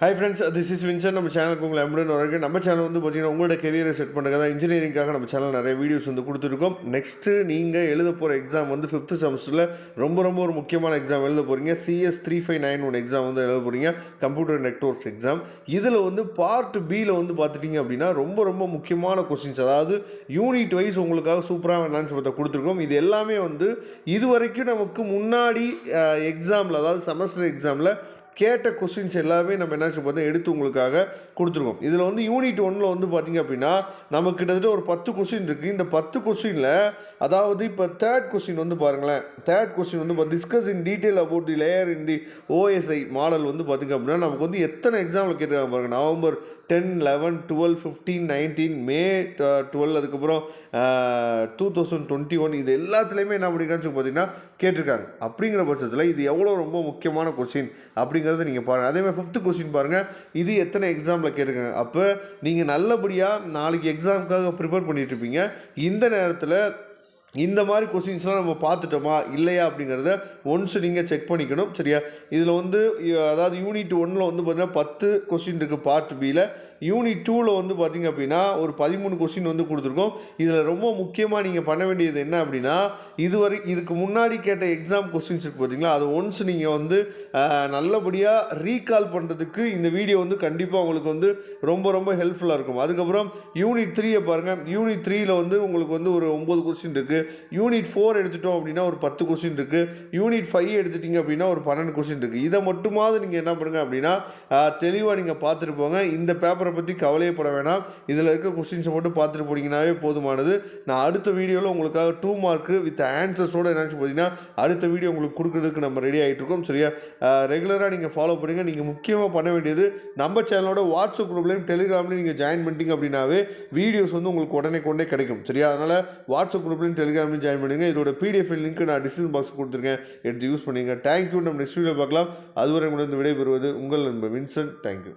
Hi friends, this is Vinson. நம்ம சேனலுக்கு உங்களை எம்புடன் வரக்கு. நம்ம சேனல் வந்து பார்த்தீங்கன்னா உங்களோட கெரியரை செட் பண்ணுறதா இன்ஜினியரிங்காக நம்ம சேனல் நிறைய வீடியோஸ் வந்து கொடுத்துருக்கோம். நெக்ஸ்ட்டு நீங்கள் எழுத போகிற எக்ஸாம் வந்து 5th செமஸ்டரில் ரொம்ப ஒரு முக்கியமான எக்ஸாம் எழுத போகிறீங்க. CS3591 எக்ஸாம் வந்து எழுத போகிறீங்க, கம்ப்யூட்டர் நெட்வொர்க்ஸ் எக்ஸாம். இதில் வந்து பார்ட் பியில் வந்து பார்த்துட்டிங்க அப்படின்னா ரொம்ப முக்கியமான கொஸ்டின்ஸ், அதாவது யூனிட் வைஸ் உங்களுக்காக சூப்பராக ஆன்சர் கொடுத்துருக்கோம். இது எல்லாமே வந்து இது வரைக்கும் நமக்கு முன்னாடி எக்ஸாமில், அதாவது செமஸ்டர் எக்ஸாமில் கேட்ட கொஸ்டின்ஸ் எல்லாமே நம்ம என்ன பார்த்தா எடுத்து உங்களுக்காக கொடுத்துருக்கோம். இதில் வந்து யூனிட் 1ல் வந்து பார்த்திங்க அப்படின்னா நமக்கு கிட்டத்தட்ட ஒரு 10 கொஸ்டின் இருக்குது. இந்த 10 கொஸ்டினில் அதாவது இப்போ தேர்ட் கொஸ்டின் வந்து பாருங்களேன். தேர்ட் கொஸ்டின் வந்து discuss in detail about the layer in the OSI model வந்து பார்த்திங்க அப்படின்னா நமக்கு வந்து எத்தனை எக்ஸாமில் கேட்டிருக்காங்க பாருங்கள். நவம்பர் 10, 11, 12, 15, 19, மே 12, அதுக்கப்புறம் 2021, இது எல்லாத்துலேயுமே என்ன பண்ணிருக்கான்னு பார்த்தீங்கன்னா கேட்டிருக்காங்க. அப்படிங்கிற பட்சத்தில் இது எவ்வளோ ரொம்ப முக்கியமான கொஸ்டின் அப்படிங்கிறத நீங்கள் பாருங்கள். அதேமாதிரி 5th கொஸ்டின் பாருங்கள், இது எத்தனை எக்ஸாமில் கேட்டிருக்காங்க. அப்போ நீங்கள் நல்லபடியாக நாளைக்கு எக்ஸாமுக்காக ப்ரிப்பேர் பண்ணிட்டு இருப்பீங்க. இந்த நேரத்தில் இந்த மாதிரி கொஸ்டின்ஸ்லாம் நம்ம பார்த்துட்டோமா இல்லையா அப்படிங்கிறத ஒன்ஸ் நீங்கள் செக் பண்ணிக்கணும், சரியா? இதில் வந்து அதாவது யூனிட் 1ல் வந்து பார்த்தீங்கன்னா 10 கொஸ்டின் இருக்குது பார்ட் பியில். யூனிட் 2ல் வந்து பார்த்திங்க அப்படின்னா ஒரு 13 கொஸ்டின் வந்து கொடுத்துருக்கோம். இதில் ரொம்ப முக்கியமாக நீங்கள் பண்ண வேண்டியது என்ன அப்படின்னா, இதுக்கு முன்னாடி கேட்ட எக்ஸாம் கொஸ்டின்ஸ் இருக்குது பார்த்தீங்களா, அது ஒன்ஸ் நீங்கள் வந்து நல்லபடியாக ரீகால் பண்ணுறதுக்கு இந்த வீடியோ வந்து கண்டிப்பாக உங்களுக்கு வந்து ரொம்ப ஹெல்ப்ஃபுல்லாக இருக்கும். அதுக்கப்புறம் யூனிட் 3 பாருங்கள். யூனிட் 3ல் வந்து உங்களுக்கு வந்து ஒரு 9 கொஸ்டின் இருக்குது. யூனிட் 4 எடுத்துட்டோம் அப்படின்னா ஒரு 10 கொஸ்டின் இருக்குது. யூனிட் 5 எடுத்துட்டீங்க அப்படின்னா ஒரு 12 கொஸ்டின் இருக்குது. இதை மட்டுமாவது நீங்கள் என்ன பண்ணுங்க அப்படின்னா தெளிவாக நீங்கள் பார்த்துட்டு போங்க. இந்த பேப்பரை பற்றி கவலையப்பட வேணாம். இதில் இருக்க கொஸ்டின்ஸை மட்டும் பார்த்துட்டு போனீங்கன்னாவே போதுமானது. நான் அடுத்த வீடியோவில் உங்களுக்காக 2 மார்க்கு வித் ஆன்சர்ஸோடு என்னச்சு பார்த்தீங்கன்னா அடுத்த வீடியோ உங்களுக்கு கொடுக்குறதுக்கு நம்ம ரெடி ஆகிட்டு இருக்கோம், சரியா? ரெகுலராக நீங்கள் ஃபாலோ பண்ணுங்கள். நீங்கள் முக்கியமாக பண்ண வேண்டியது நம்ம சேனலோட வாட்ஸ்அப் குரூப்லையும் டெலிகிராம்லையும் நீங்கள் ஜாயின் பண்ணிட்டீங்க அப்படின்னாவே வீடியோஸ் வந்து உங்களுக்கு உடனே கிடைக்கும், சரியா? அதனால் வாட்ஸ்அப் குரூப்லையும் டெலிகிராம்லையும் ஜாயின் பண்ணுங்க. இதோட PDF லிங்க் நான் டிஸ்கிரிப்ஷன் பாக்ஸ் கொடுத்துருக்கேன், எடுத்து யூஸ் பண்ணுங்க. தேங்க்யூ. நம்ம நெக்ஸ்ட் வீடியோ பார்க்கலாம். அதுவரை உங்களிடம் விடைபெறுவது உங்கள் நண்பர் வின்சென்ட். தேங்க்யூ.